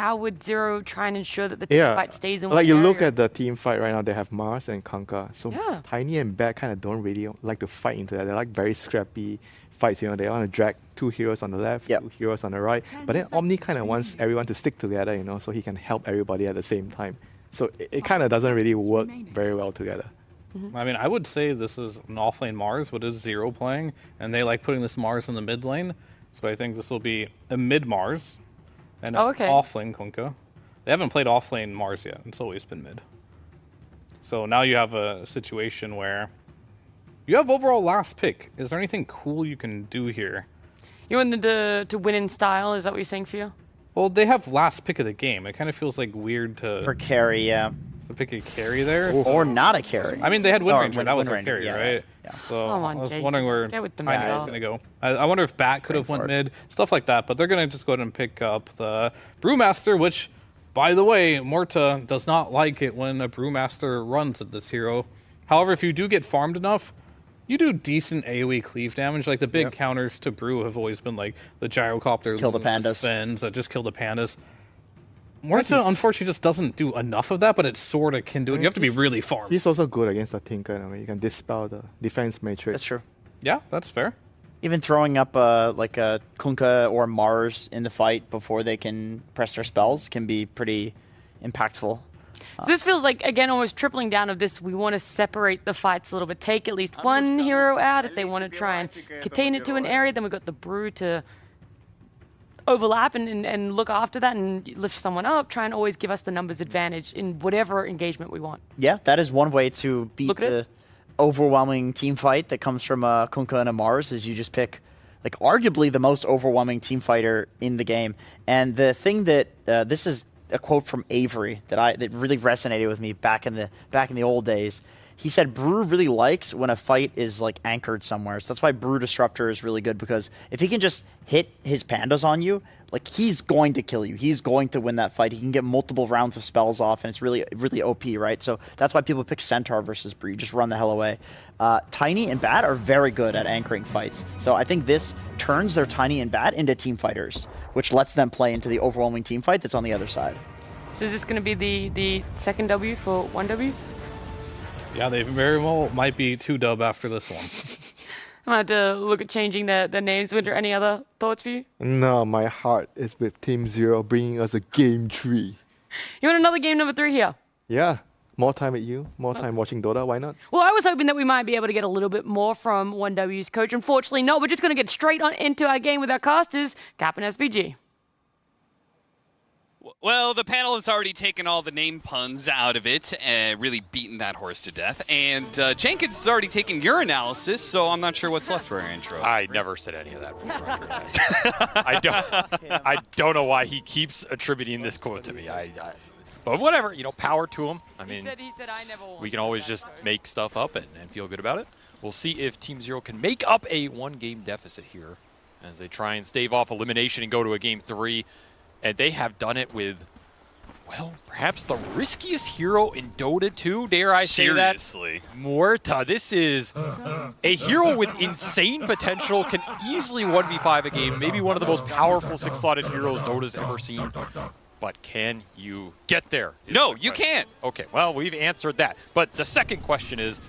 how would Zero try and ensure that the team Yeah, fight stays in like one you look area? at the team fight right now, they have Mars and Kunkka. So Yeah. Tiny and Bat kind of don't really like to fight into that. They're like very scrappy fights, you know. They want to drag 2 heroes on the left, Yep. 2 heroes on the right. But then Omni kind of wants everyone to stick together, you know, so he can help everybody at the same time. So it kind of doesn't really work very well together. I mean, I would say this is an offlane Mars, but it's Zero playing, and they like putting this Mars in the mid lane. So I think this will be a mid Mars and an offlane Kunkka. They haven't played offlane Mars yet. It's always been mid. So now you have a situation where you have overall last pick. Is there anything cool you can do here? You want them to win in style? Is that what you're saying, Fio? Well, they have last pick of the game. It kind of feels like weird For to carry, yeah. pick a carry there. Or not a carry. I mean, they had Wind Or Ranger. Wind- That was Wind a Ranger, carry, yeah, right? yeah. So Come on, I was Jake. wondering where Get with the Tiny map. was going to go. I wonder if Bat could have went for it. mid, stuff like that. But they're going to just go ahead and pick up the Brewmaster, which, by the way, Morta does not like it when a Brewmaster runs at this hero. However, if you do get farmed enough, you do decent AoE cleave damage. Like the big counters to Brew have always been like the Gyrocopter, Kill the Luminous pandas. Spins that just kill the pandas. Morta, unfortunately, just doesn't do enough of that, but it sort of can do it. You have to be really farmed. He's also good against the Tinker. I mean, you can dispel the defense matrix. That's true. Yeah, that's fair. Even throwing up like a Kunkka or Mars in the fight before they can press their spells can be pretty impactful. So this feels like, again, almost tripling down of this. We want to separate the fights a little bit. Take at least one hero out if they want to try and contain it to an area. Then we've got the Brew to overlap and look after that and lift someone up. Try and always give us the numbers advantage in whatever engagement we want. Yeah, that is one way to beat Look at the it. overwhelming team fight that comes from a Kunkka and a Mars, is you just pick like arguably the most overwhelming team fighter in the game. And the thing that this is a quote from Avery that really resonated with me back in the old days. He said Brew really likes when a fight is like anchored somewhere. So that's why Brew Disruptor is really good, because if he can just hit his pandas on you, like he's going to kill you. He's going to win that fight. He can get multiple rounds of spells off, and it's really, really OP, right? So that's why people pick Centaur versus Brew. You just run the hell away. Tiny and Bat are very good at anchoring fights. So I think this turns their Tiny and Bat into team fighters, which lets them play into the overwhelming team fight that's on the other side. So is this going to be the second W for 1W? Yeah, they very well might be 2-dub after this one. I had to look at changing the names. Winter, any other thoughts for you? No, my heart is with Team Zero bringing us a game 3. You want another game number 3 here? Yeah, more time with you, more time watching Dota, why not? Well, I was hoping that we might be able to get a little bit more from 1W's coach. Unfortunately, no. We're just going to get straight on into our game with our casters, Cap and SBG. Well, the panel has already taken all the name puns out of it and really beaten that horse to death. And Jenkins has already taken your analysis, so I'm not sure what's left for our intro. I never said any of that for the record. I don't know why he keeps attributing this quote to me. But whatever, power to him. I mean, He said I never won. we can always just make stuff up and feel good about it. We'll see if Team Zero can make up a 1-game deficit here as they try and stave off elimination and go to a game 3. And they have done it with, well, perhaps the riskiest hero in Dota 2, dare I say that? Seriously. Morta. This is a hero with insane potential, can easily 1v5 a game, maybe one of the most powerful 6-slotted heroes Dota's ever seen. But can you get there? No, you can't. Okay, well, we've answered that. But the second question is,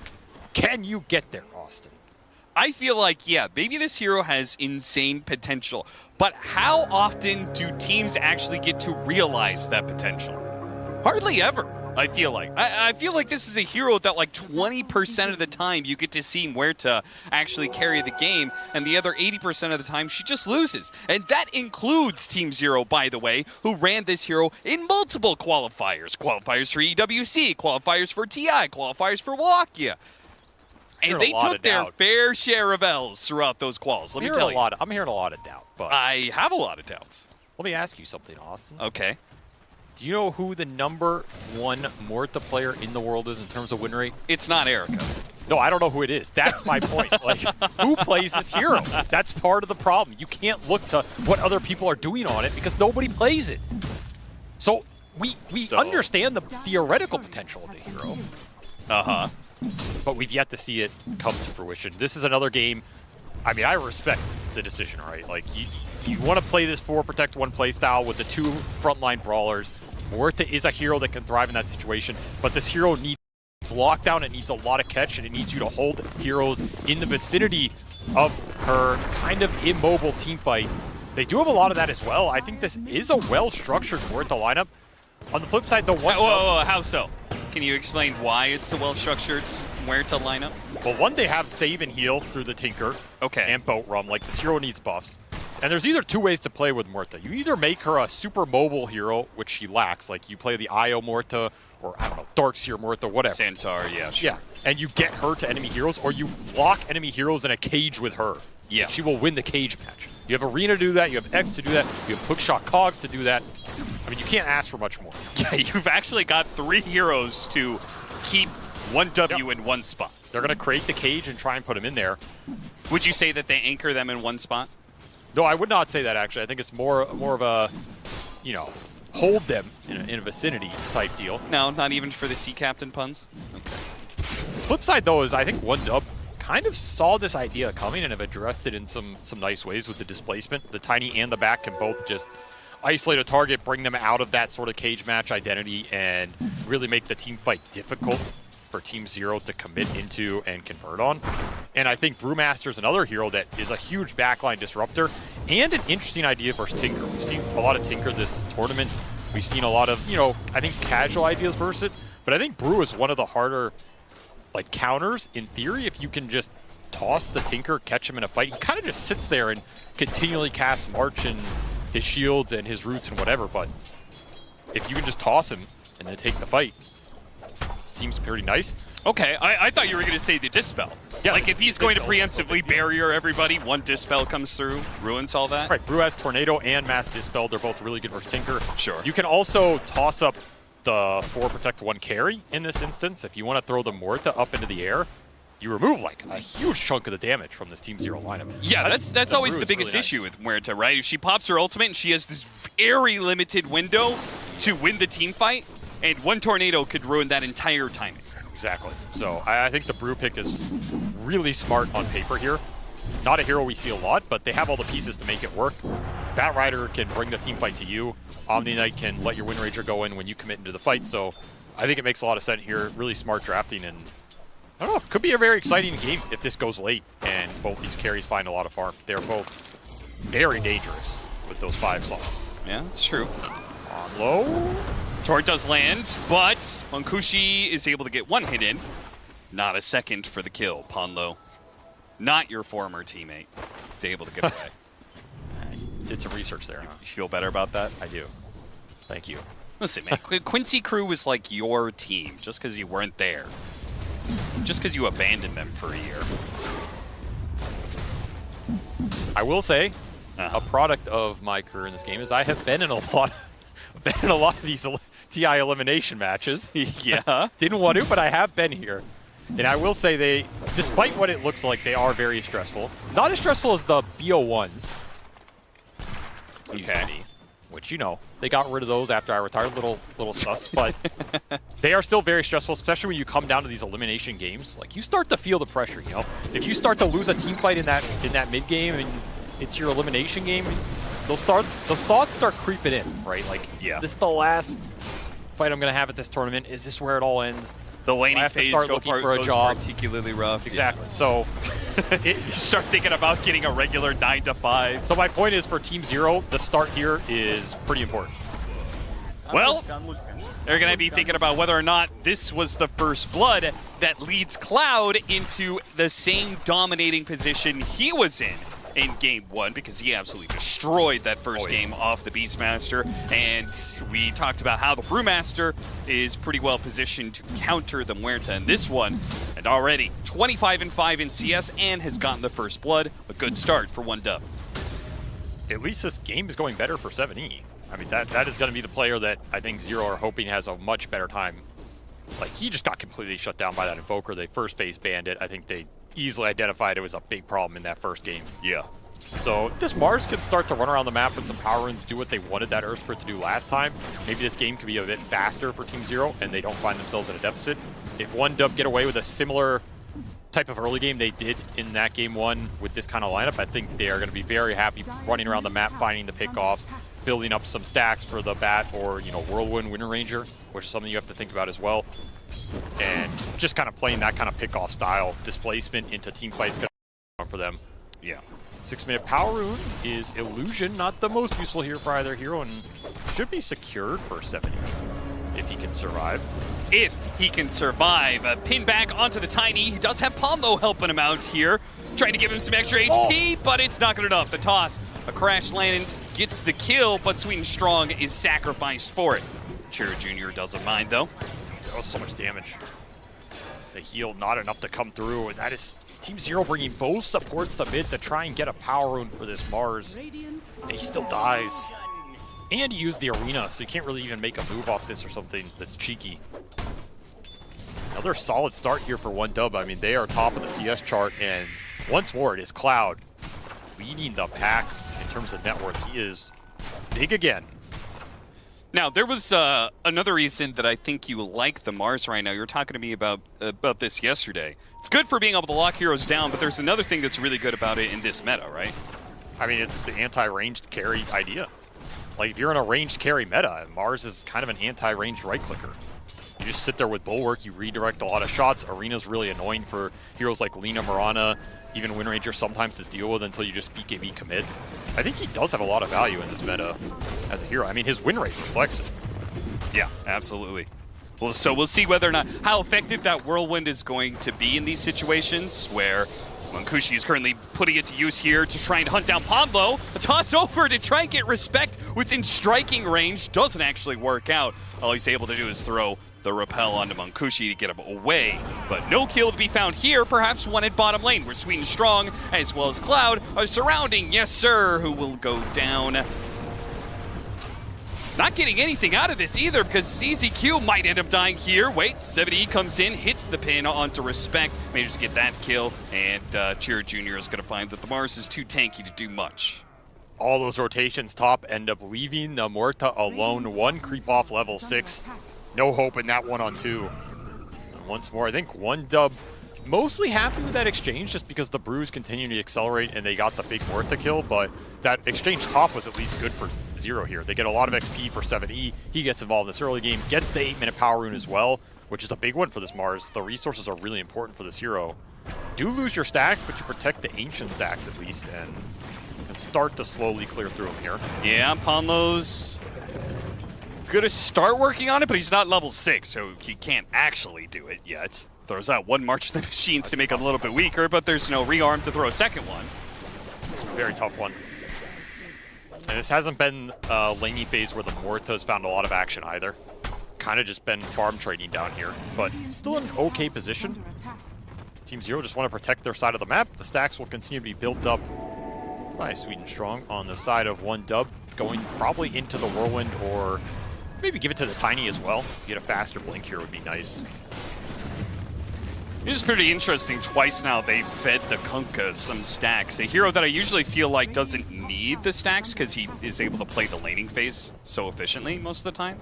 can you get there, Austin? I feel like, yeah, maybe this hero has insane potential, but how often do teams actually get to realize that potential? Hardly ever, I feel like. I feel like this is a hero that like 20% of the time you get to see Muerta actually carry the game, and the other 80% of the time she just loses. And that includes Team Zero, by the way, who ran this hero in multiple qualifiers. Qualifiers for EWC, qualifiers for TI, qualifiers for Wallachia. And they took their fair share of L's throughout those quals, let me tell you. I'm hearing a lot of doubt. But I have a lot of doubts. let me ask you something, Austin. Okay. Do you know who the #1 Morta player in the world is in terms of win rate? It's not Erica. No, I don't know who it is. That's my point. Like, who plays this hero? That's part of the problem. You can't look to what other people are doing on it because nobody plays it. So we understand the theoretical potential of the hero. Uh-huh. But we've yet to see it come to fruition. This is another game. I mean, I respect the decision, right? Like, you want to play this 4 protect 1 playstyle with the 2 frontline brawlers. Muerta is a hero that can thrive in that situation, but this hero needs lockdown, it needs a lot of catch, and it needs you to hold heroes in the vicinity of her kind of immobile team fight. They do have a lot of that as well. I think this is a well-structured Muerta lineup. On the flip side, the one... Whoa, how so? Can you explain why it's a well-structured Muerta lineup? Well, one, they have save and heal through the Tinker and Boat Rum. Like, this hero needs buffs. And there's either 2 ways to play with Muerta. You either make her a super mobile hero, which she lacks. Like, you play the Io Muerta, or, I don't know, Darkseer Muerta, whatever. Centaur, yeah, sure. Yeah, and you get her to enemy heroes, or you lock enemy heroes in a cage with her. Yeah. She will win the cage match. You have Arena to do that, you have X to do that, you have Hookshot Cogs to do that. I mean, you can't ask for much more. Yeah, you've actually got 3 heroes to keep 1 W in one spot. They're going to create the cage and try and put him in there. Would you say that they anchor them in one spot? No, I would not say that, actually. I think it's more of a, you know, hold them in a vicinity type deal. No, not even for the Sea Captain puns? Okay. Flip side, though, is I think 1Dub kind of saw this idea coming and have addressed it in some nice ways with the displacement. The Tiny and the Back can both just isolate a target, bring them out of that sort of cage match identity, and really make the team fight difficult for Team Zero to commit into and convert on. And I think Brewmaster's another hero that is a huge backline disruptor and an interesting idea versus Tinker. We've seen a lot of Tinker this tournament. We've seen a lot of, you know, I think casual ideas versus it, but I think Brew is one of the harder like counters in theory if you can just toss the Tinker, catch him in a fight. He kind of just sits there and continually casts March and his shields and his roots and whatever, but if you can just toss him and then take the fight, seems pretty nice. Okay, I thought you were going to say the Dispel. Yeah, like if he's going to preemptively barrier everybody, 1 Dispel comes through, ruins all that? Right, Brew has Tornado and Mass Dispel. They're both really good versus Tinker. Sure. You can also toss up the 4 protect 1 carry in this instance. If you want to throw the Muerta up into the air, you remove like a huge chunk of the damage from this Team Zero lineup. Yeah, that's always the biggest issue with Muerta, right? If she pops her ultimate and she has this very limited window to win the team fight, and 1 tornado could ruin that entire timing. Exactly. So I think the Brew pick is really smart on paper here. Not a hero we see a lot, but they have all the pieces to make it work. Batrider can bring the team fight to you. Omni Knight can let your Wind Ranger go in when you commit into the fight. So I think it makes a lot of sense here. Really smart drafting, and I don't know, could be a very exciting game if this goes late and both these carries find a lot of farm. They're both very dangerous with those 5 slots. Yeah, it's true. On low. Tor does land, but Monkushi is able to get 1 hit in. Not a second for the kill, Ponlo. Not your former teammate. It's able to get away. I did some research there. You feel better about that? I do. Thank you. Listen, man, Quincy Crew was like your team just because you weren't there. Just because you abandoned them for a year. I will say, a product of my career in this game is I have been in a lot of these TI elimination matches. Yeah. Didn't want to, but I have been here. And I will say they, despite what it looks like, they are very stressful. Not as stressful as the BO1s. Okay. Which, you know, they got rid of those after I retired. Little sus, but they are still very stressful, especially when you come down to these elimination games. Like, you start to feel the pressure, you know? If you start to lose a team fight in that mid game and it's your elimination game, those thoughts start creeping in, right? Like, yeah, this is the last fight I'm going to have at this tournament. Is this where it all ends? The laning phase goes particularly rough. Exactly. Yeah. So you start thinking about getting a regular 9 to 5. So my point is, for Team Zero, the start here is pretty important. Well, they're going to be thinking about whether or not this was the first blood that leads Cloud into the same dominating position he was in Game 1, because he absolutely destroyed that first game off the Beastmaster. And we talked about how the Brewmaster is pretty well positioned to counter the Muerta in this one. And already 25-5 in CS and has gotten the first blood. A good start for 1Dub. At least this game is going better for 7E. I mean, that is going to be the player that I think Zero are hoping has a much better time. Like, he just got completely shut down by that Invoker. They first phase banned it. I think they easily identified it was a big problem in that first game. Yeah. So if this Mars could start to run around the map with some power runes, do what they wanted that Earth Spirit to do last time, maybe this game could be a bit faster for Team Zero and they don't find themselves in a deficit. If 1Dub get away with a similar type of early game they did in that game 1 with this kind of lineup, I think they are going to be very happy running around the map, finding the pickoffs, building up some stacks for the Bat or, you know, Whirlwind Winter Ranger, which is something you have to think about as well. And just kind of playing that kind of pickoff style displacement into team fights going to be for them. Yeah. 6-minute Power Rune is Illusion, not the most useful here for either hero, and should be secured for 70 if he can survive. If he can survive. A pin back onto the Tiny. He does have Pombo helping him out here, trying to give him some extra HP, but it's not good enough. The toss, a crash land gets the kill, but Sweet and Strong is sacrificed for it. Chiro Jr. doesn't mind, though. That was so much damage. The heal not enough to come through, and that is Team Zero bringing both supports to mid to try and get a Power Rune for this Mars. And he still dies. And he used the arena, so you can't really even make a move off this or something that's cheeky. Another solid start here for OneDub. I mean, they are top of the CS chart, and once more it is Cloud leading the pack in terms of net worth. He is big again. Now, there was another reason that I think you like the Mars right now. You were talking to me about this yesterday. It's good for being able to lock heroes down, but there's another thing that's really good about it in this meta, right? I mean, it's the anti-ranged carry idea. Like, if you're in a ranged carry meta, Mars is kind of an anti-ranged right-clicker. You just sit there with Bulwark, you redirect a lot of shots. Arena's really annoying for heroes like Lina, Mirana, even Windranger sometimes to deal with until you just BKB commit. I think he does have a lot of value in this meta as a hero. I mean, his win rate reflects it. Yeah, absolutely. Well, so we'll see whether or not how effective that Whirlwind is going to be in these situations where Munkushi is currently putting it to use here to try and hunt down Pombo. A toss over to try and get respect within striking range. Doesn't actually work out. All he's able to do is throw the repel onto Munkushi to get him away. But no kill to be found here. Perhaps one at bottom lane where Sweet and Strong as well as Cloud are surrounding. Yes, sir, who will go down. Not getting anything out of this either because ZZQ might end up dying here. Wait, 70 comes in, hits the pin onto Respect, manages to get that kill, and Chiro Jr. is going to find that the Mars is too tanky to do much. All those rotations top end up leaving the Morta alone. One creep off level 6. No hope in that 1-on-2. And once more, I think OneDub mostly happy with that exchange just because the Brews continue to accelerate and they got the big Morta kill, but that exchange top was at least good for Zero here. They get a lot of XP for 7E. He gets involved in this early game, gets the 8-minute Power Rune as well, which is a big one for this Mars. The resources are really important for this hero. Do lose your stacks, but you protect the ancient stacks at least, and can start to slowly clear through them here. Yeah, Ponlo's gonna start working on it, but he's not level 6, so he can't actually do it yet. Throws out one March of the Machines to make it a little bit weaker, but there's no rearm to throw a second one. Very tough one. And this hasn't been a laning phase where the Morta has found a lot of action either. Kind of just been farm trading down here, but still in an okay position. Team Zero just want to protect their side of the map. The stacks will continue to be built up by Sweet and Strong on the side of OneDub, going probably into the Whirlwind or maybe give it to the Tiny as well. Get a faster blink here would be nice. It is pretty interesting. Twice now they've fed the Kunkka some stacks. A hero that I usually feel like doesn't need the stacks because he is able to play the laning phase so efficiently most of the time.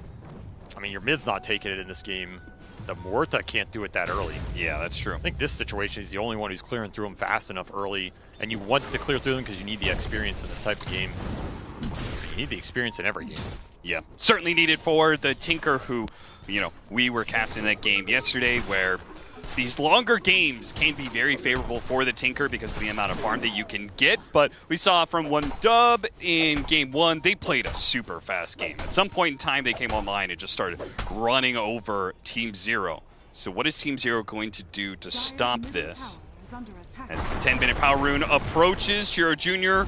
I mean, your mid's not taking it in this game. The Morta can't do it that early. Yeah, that's true. I think this situation is the only one who's clearing through them fast enough early, and you want to clear through them because you need the experience in this type of game. You need the experience in every game. Yeah, certainly needed for the Tinker who, you know, we were casting that game yesterday where these longer games can be very favorable for the Tinker because of the amount of farm that you can get, but we saw from OneDub in game 1, they played a super fast game. At some point in time, they came online and just started running over Team Zero. So what is Team Zero going to do to stop this? As the 10-minute Power Rune approaches, Chiro Jr.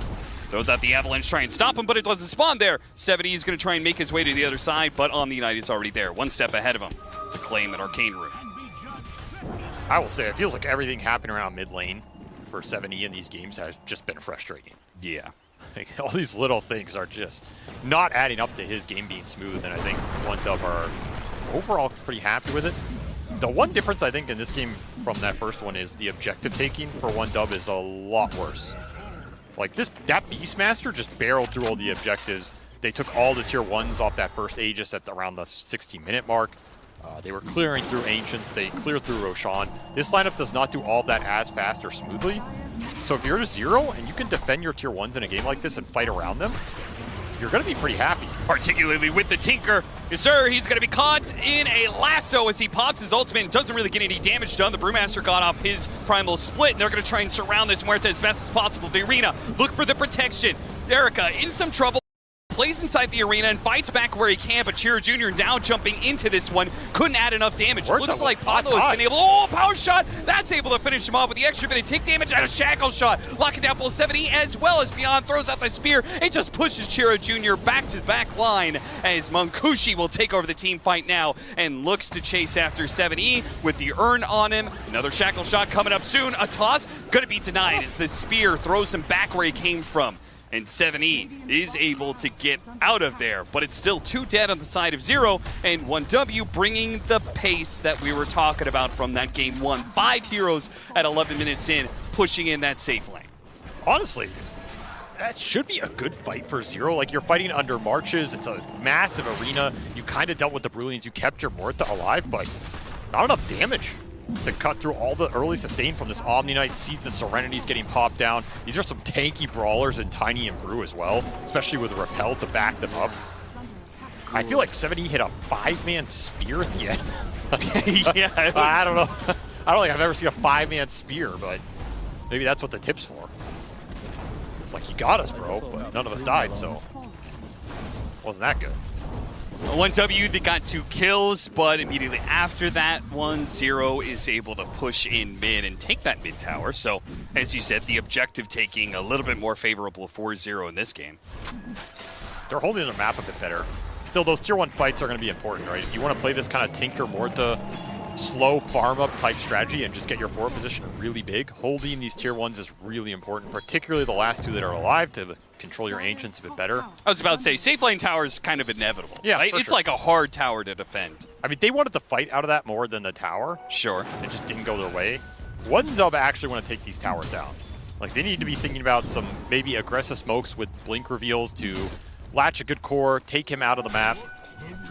throws out the Avalanche, try and stop him, but it doesn't spawn there. 70 is going to try and make his way to the other side, but Omni-Knight is already there, one step ahead of him to claim an Arcane Rune. I will say, it feels like everything happening around mid lane for 7E in these games has just been frustrating. Yeah. Like, all these little things are just not adding up to his game being smooth, and I think OneDub are overall pretty happy with it. The one difference I think in this game from that first one is the objective taking for OneDub is a lot worse. Like that Beastmaster just barreled through all the objectives. They took all the tier 1s off that first Aegis at around the 16-minute mark. They were clearing through Ancients, they cleared through Roshan. This lineup does not do all that as fast or smoothly. So if you're to 0 and you can defend your tier 1s in a game like this and fight around them, you're going to be pretty happy. Particularly with the Tinker. Yes, sir, he's going to be caught in a lasso as he pops his ultimate and doesn't really get any damage done. The Brewmaster got off his primal split, and they're going to try and surround this Muerta as best as possible. The arena, look for the protection. Erica in some trouble. Plays inside the arena and fights back where he can, but Chiro Jr. now jumping into this one couldn't add enough damage. It looks like Pablo has been able, power shot, that's able to finish him off with the extra bit of tick damage and a shackle shot. Locking down both 70 as well as Beyond, throws out the spear. It just pushes Chiro Jr. back to the back line as Munkushi will take over the team fight now and looks to chase after 7E with the urn on him. Another shackle shot coming up soon. A toss gonna be denied as the spear throws him back where he came from. And 7E is able to get out of there, but it's still 2 dead on the side of 0, and 1W bringing the pace that we were talking about from that game 1. 5 heroes at 11 minutes in, pushing in that safe lane. Honestly, that should be a good fight for 0. Like, you're fighting under Marches, it's a massive arena. You kind of dealt with the Brilliants, you kept your Muerta alive, but not enough damage to cut through all the early sustain from this Omni Knight. Seeds of Serenity's getting popped down. These are some tanky brawlers in Tiny and Brew as well, especially with Repel to back them up. I feel like 7E hit a 5-man spear at the end. Yeah, I don't know. I don't think I've ever seen a 5-man spear, but maybe that's what the tip's for. It's like, you got us, bro, but none of us died, so wasn't that good. 1W, they got 2 kills, but immediately after that, 1-0 is able to push in mid and take that mid tower. So, as you said, the objective taking a little bit more favorable 4-0 in this game. They're holding the map a bit better. Still, those tier 1 fights are going to be important, right? If you want to play this kind of Tinker Muerta slow farm up type strategy and just get your forward position really big, holding these tier 1s is really important, particularly the last 2 that are alive to control your Ancients a bit better. I was about to say, safe lane tower is kind of inevitable. Yeah, right? It's like a hard tower to defend. I mean, they wanted the fight out of that more than the tower. Sure. It just didn't go their way. 1W actually want to take these towers down. Like, they need to be thinking about some maybe aggressive smokes with blink reveals to latch a good core, take him out of the map,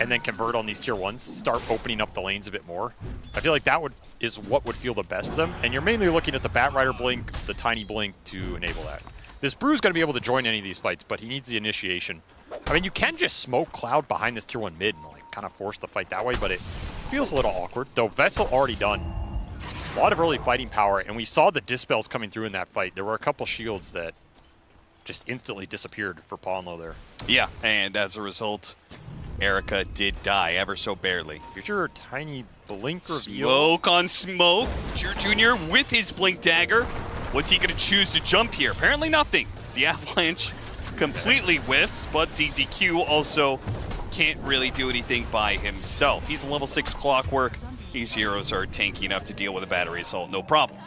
and then convert on these tier 1s, start opening up the lanes a bit more. I feel like that is what would feel the best for them. And you're mainly looking at the Batrider blink, the Tiny blink to enable that. This Brew's going to be able to join any of these fights, but he needs the initiation. I mean, you can just smoke Cloud behind this tier 1 mid and like kind of force the fight that way, but it feels a little awkward. Though Vessel already done a lot of early fighting power, and we saw the Dispels coming through in that fight. There were a couple shields that just instantly disappeared for Ponlo there. Yeah, and as a result, Erica did die ever so barely. Here's your Tiny blink reveal. Smoke on smoke. Chiro Jr. with his blink dagger. What's he going to choose to jump here? Apparently nothing. The Avalanche completely whiffs, but ZZQ also can't really do anything by himself. He's a level 6 Clockwork. These heroes are tanky enough to deal with a battery assault, no problem.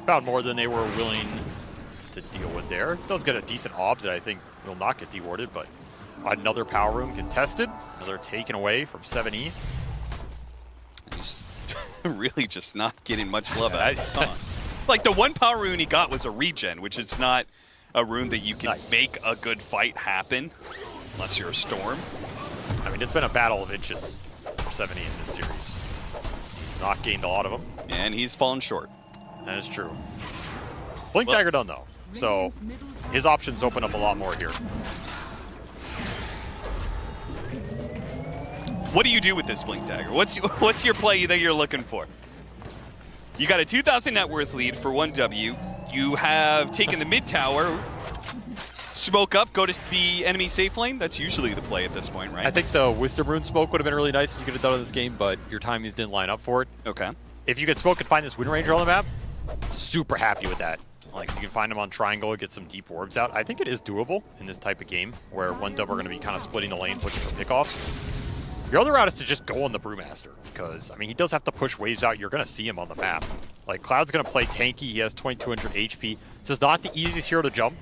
Found more than they were willing to deal with there. It does get a decent obs that I think will not get dewarded, but another power room contested, another taken away from 7E. He's really just not getting much love out of it. Like, the one power rune he got was a regen, which is not a rune that you can make a good fight happen, unless you're a Storm. I mean, it's been a battle of inches for 7E in this series. He's not gained a lot of them. And he's fallen short. That is true. Blink Dagger done, though. So his options open up a lot more here. What do you do with this Blink Dagger? What's your play that you're looking for? You got a 2,000 net worth lead for 1W. You have taken the mid tower, smoke up, go to the enemy safe lane. That's usually the play at this point, right? I think the Wisdom Rune smoke would have been really nice if you could have done it in this game, but your timings didn't line up for it. Okay. If you could smoke and find this Wind Ranger on the map, super happy with that. Like, you can find him on Triangle, get some deep orbs out. I think it is doable in this type of game where 1W are going to be kind of splitting the lanes looking for pickoffs. Your other route is to just go on the Brewmaster, because, I mean, he does have to push waves out. You're going to see him on the map. Like, Cloud's going to play tanky. He has 2200 HP. This is not the easiest hero to jump.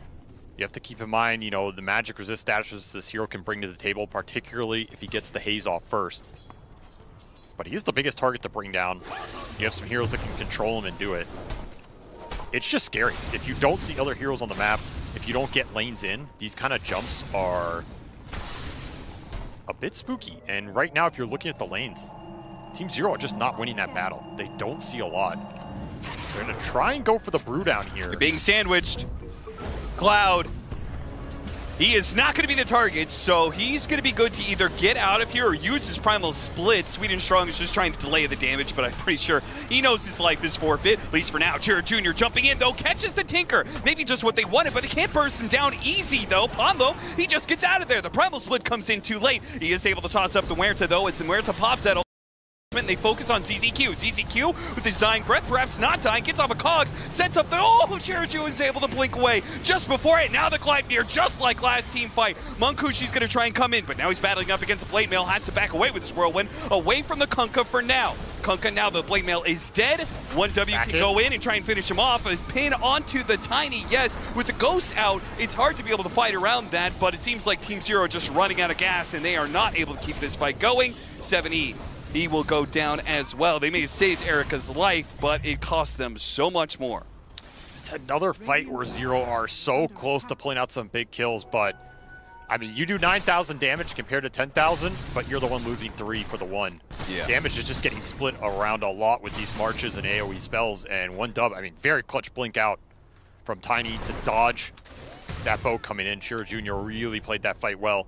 You have to keep in mind, you know, the magic resist stashes this hero can bring to the table, particularly if he gets the haze off first. But he's the biggest target to bring down. You have some heroes that can control him and do it. It's just scary. If you don't see other heroes on the map, if you don't get lanes in, these kind of jumps are a bit spooky. And right now, if you're looking at the lanes, Team Zero are just not winning that battle. They don't see a lot. They're going to try and go for the brew down here. They're being sandwiched. Cloud. He is not going to be the target, so he's going to be good to either get out of here or use his Primal Split. Sweden Strong is just trying to delay the damage, but I'm pretty sure he knows his life is forfeit, at least for now. Jared Jr. jumping in, though, catches the Tinker. Maybe just what they wanted, but they can't burst him down easy, though. Ponlo, he just gets out of there. The Primal Split comes in too late. He is able to toss up the Muerta, though, as the Muerta pops that. And they focus on ZZQ. ZZQ with his dying breath, perhaps not dying, gets off a cogs, sets up the, Chirichu is able to blink away just before it. Now the Gleipnir, just like last team fight. Munkushi's gonna try and come in, but now he's battling up against the Blade Mail, has to back away with his Whirlwind, away from the Kunkka for now. Kunkka, now the Blade Mail is dead. 1W can go in and try and finish him off. His pin onto the Tiny, yes. With the Ghosts out, it's hard to be able to fight around that, but it seems like Team Zero are just running out of gas and they are not able to keep this fight going. 7E. He will go down as well. They may have saved Erica's life, but it cost them so much more. It's another fight where Zero are so close to pulling out some big kills, but I mean, you do 9,000 damage compared to 10,000, but you're the one losing 3 for the 1. Yeah. Damage is just getting split around a lot with these marches and AoE spells, and 1W, I mean, very clutch blink out from Tiny to dodge that boat coming in. Shiro Jr. really played that fight well.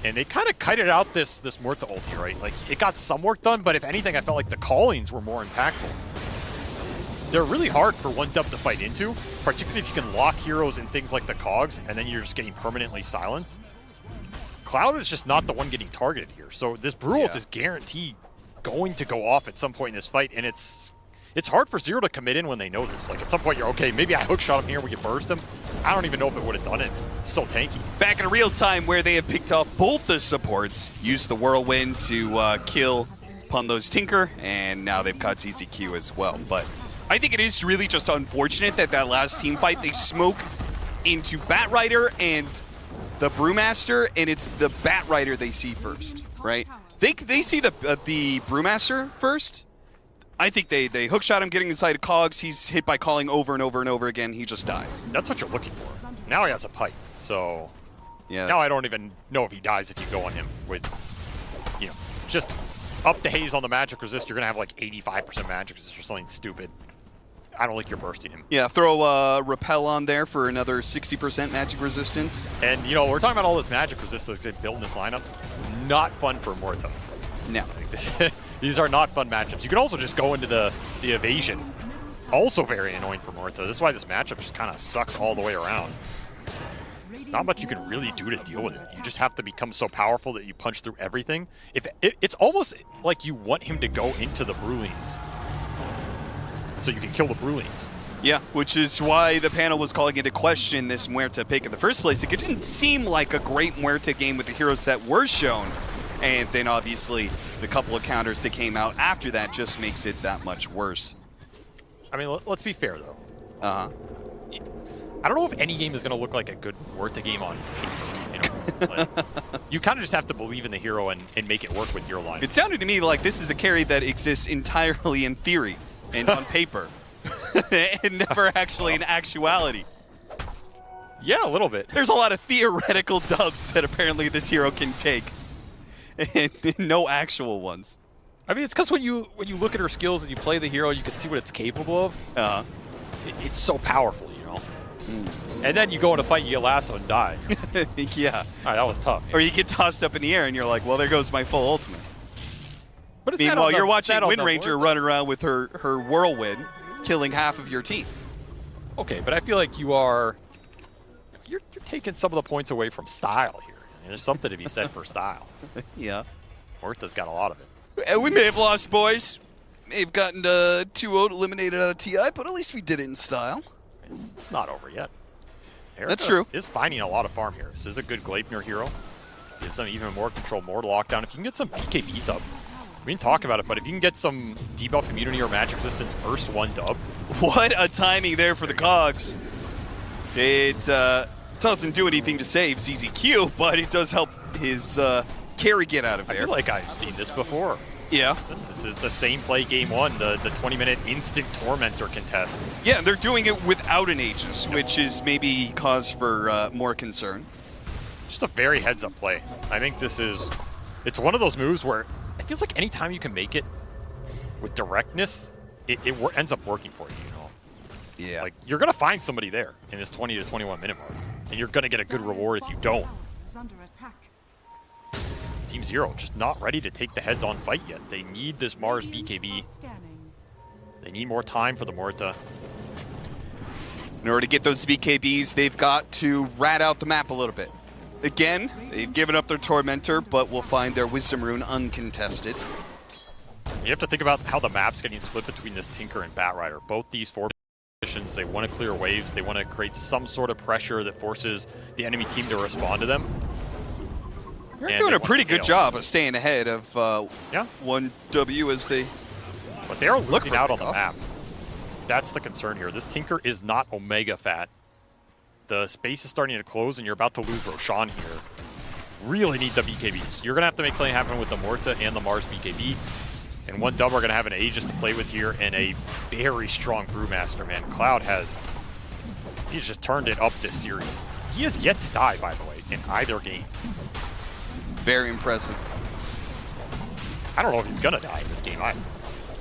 And they kind of kited out this Muerta ulti, right? Like, it got some work done, but if anything, I felt like the callings were more impactful. They're really hard for 1W to fight into, particularly if you can lock heroes in things like the cogs, and then you're just getting permanently silenced. Cloud is just not the one getting targeted here, so this Brew ult is guaranteed going to go off at some point in this fight, and it's hard for Zero to commit in when they know this. Like, at some point, you're, okay, maybe I hookshot him here, we can burst him. I don't even know if it would have done it. It's so tanky. Back in real time where they have picked up both the supports, used the Whirlwind to kill Ponlo's Tinker, and now they've got ZZQ as well. But I think it is really just unfortunate that that last team fight, they smoke into Batrider and the Brewmaster, and it's the Batrider they see first, right? They see the Brewmaster first. I think they hookshot him getting inside of cogs. He's hit by calling over and over and over again. He just dies. That's what you're looking for. Now he has a pipe, so yeah. Now I don't even know if he dies if you go on him with, you know, just up the haze on the magic resist. You're gonna have like 85% magic resist or something stupid. I don't think you're bursting him. Yeah, throw repel on there for another 60% magic resistance. And you know, we're talking about all this magic resistance they built in this lineup. Not fun for Muerta. No. These are not fun matchups. You can also just go into the evasion. Also very annoying for Muerta. This is why this matchup just kind of sucks all the way around. Not much you can really do to deal with it. You just have to become so powerful that you punch through everything. It's almost like you want him to go into the Brewlings so you can kill the Brewlings. Yeah, which is why the panel was calling into question this Muerta pick in the first place. It didn't seem like a great Muerta game with the heroes that were shown. And then obviously the couple of counters that came out after that just makes it that much worse. I mean, let's be fair though. Uh-huh. I don't know if any game is going to look like a good Muerta game on paper. You know, like, you kind of just have to believe in the hero and make it work with your line. It sounded to me like this is a carry that exists entirely in theory and on paper, and never actually in actuality. Yeah, a little bit. There's a lot of theoretical dubs that apparently this hero can take. And no actual ones. I mean, it's because when you look at her skills and you play the hero, you can see what it's capable of. It's so powerful, you know. And then you go in a fight, you get lasso and die. Yeah. All right, that was tough. Or you get tossed up in the air and you're like, well, there goes my full ultimate. But meanwhile, you're watching Wind Ranger run around with her Whirlwind, killing half of your team. Okay, but I feel like you're taking some of the points away from style here. There's something to be said for style. Yeah. Muerta's got a lot of it. And we may have lost, boys. May have gotten 2-0 eliminated out of TI, but at least we did it in style. It's not over yet. Erica That's true. Is finding a lot of farm here. This is a good Gleipnir hero. Gives them even more control, more lockdown. If you can get some BKBs up, we didn't talk about it, but if you can get some debuff immunity or magic resistance versus 1W. What a timing there for the cogs. It doesn't do anything to save ZZQ, but it does help his carry get out of there. I feel like I've seen this before. Yeah. This is the same play game one, the 20-minute instant Tormentor contest. Yeah, they're doing it without an Aegis, which is maybe cause for more concern. Just a very heads-up play. I think it's one of those moves where it feels like anytime you can make it with directness, it ends up working for you, you know? Yeah. Like, you're going to find somebody there in this 20 to 21 minute mark, and you're going to get a good reward if you don't. Team Zero just not ready to take the heads-on fight yet. They need this Mars BKB. They need more time for the Morta. In order to get those BKBs, they've got to rat out the map a little bit. Again, they've given up their Tormentor, but will find their Wisdom Rune uncontested. You have to think about how the map's getting split between this Tinker and Batrider. Both these formations, they want to clear waves. They want to create some sort of pressure that forces the enemy team to respond to them. They're doing a pretty good job of staying ahead of 1W as they But they're looking out on the map. That's the concern here. This Tinker is not Omega fat. The space is starting to close, and you're about to lose Roshan here. Really need the BKBs. You're going to have to make something happen with the Morta and the Mars BKB. And 1W are going to have an Aegis to play with here, and a very strong Brewmaster, man. Cloud he's just turned it up this series. He has yet to die, by the way, in either game. very impressive. I don't know if he's going to die in this game either.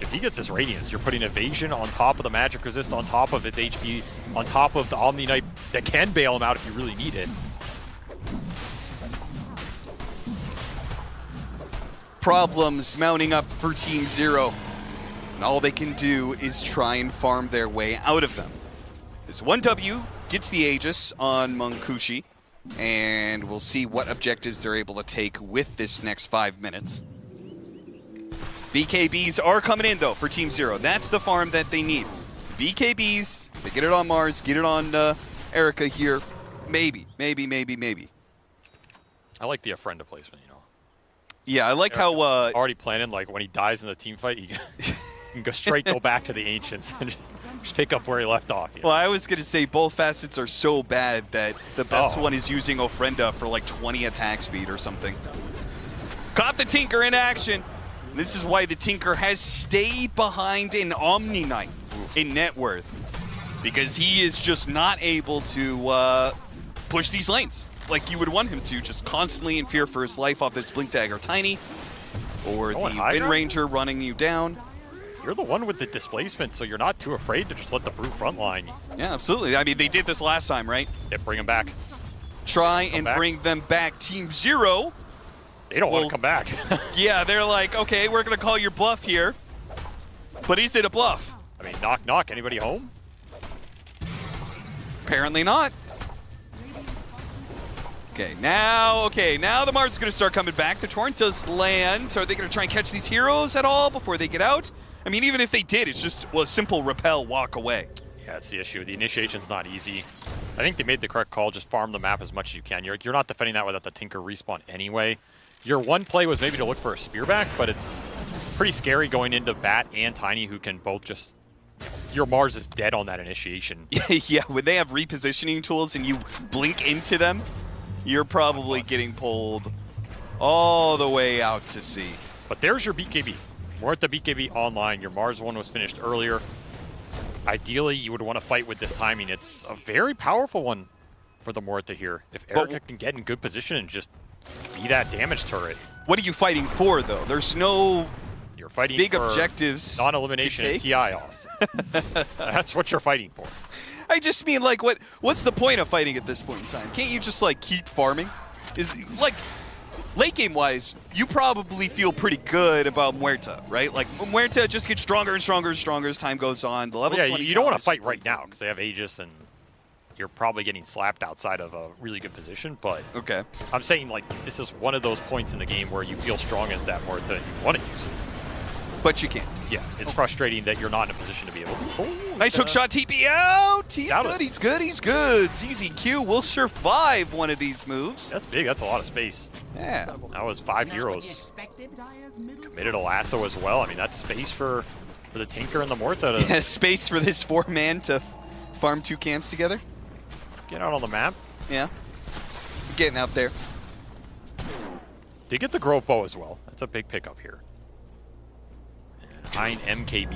If he gets his Radiance, you're putting Evasion on top of the Magic Resist, on top of its HP, on top of the Omni Knight that can bail him out if you really need it. Problems mounting up for Team Zero. And all they can do is try and farm their way out of them. This 1W gets the Aegis on Munkushi, and we'll see what objectives they're able to take with this next 5 minutes. BKBs are coming in, though, for Team Zero. That's the farm that they need. BKBs, they get it on Mars, get it on Erica here. Maybe. I like the Afrenda placement, you know. Yeah, I like how... already planning, like, when he dies in the team fight, he can go back to the Ancients and just pick up where he left off. You know? Well, I was going to say both facets are so bad that the best one is using Ofrenda for like 20 attack speed or something. Caught the Tinker in action. This is why the Tinker has stayed behind an Omni Knight in net worth, because he is just not able to push these lanes like you would want him to, just constantly in fear for his life off this Blink Dagger Tiny, or the Wind Ranger running you down. You're the one with the displacement, so you're not too afraid to just let the Brew frontline. Yeah, absolutely. I mean, they did this last time, right? Yeah, bring them back. Try and bring them back. Team Zero. They don't want to come back. Yeah, they're like, okay, we're going to call your bluff here. But is it a bluff? I mean, knock, knock. Anybody home? Apparently not. Okay, now the Mars is going to start coming back. The Torrent does land. So are they going to try and catch these heroes at all before they get out? I mean, even if they did, it's just a simple repel, walk away. Yeah, that's the issue. The initiation's not easy. I think they made the correct call. Just farm the map as much as you can. You're not defending that without the Tinker respawn anyway. Your one play was maybe to look for a spear back, but it's pretty scary going into Bat and Tiny, who can both just... Your Mars is dead on that initiation. Yeah, when they have repositioning tools and you blink into them, you're probably getting pulled all the way out to sea. But there's your BKB. We're at the BKB online. Your Mars one was finished earlier. Ideally, you would want to fight with this timing. It's a very powerful one for the Morta here. If Erica can get in good position and just be that damage turret. What are you fighting for, though? There's no you're fighting big for objectives. Non-elimination in TI, Austin. That's what you're fighting for. I just mean, like, what's the point of fighting at this point in time? Can't you just, like, keep farming? Is, like, late game-wise, you probably feel pretty good about Muerta, right? Like, Muerta just gets stronger and stronger and stronger as time goes on. The level 20 you don't want to fight right now because they have Aegis and you're probably getting slapped outside of a really good position, but okay. I'm saying, like, this is one of those points in the game where you feel strong as that Muerta and you want to use it. But you can't. Yeah, it's frustrating that you're not in a position to be able to. Oh, nice hook shot, TP out! He's good. ZZQ will survive one of these moves. That's big, that's a lot of space. Yeah. That was 5 heroes. Committed a lasso as well. I mean, that's space for the Tinker and the Morta to... Yeah, space for this 4-man to farm 2 camps together. Get out on the map. Yeah. Getting out there. They get the Grove Bow as well. That's a big pickup here. 9 MKB.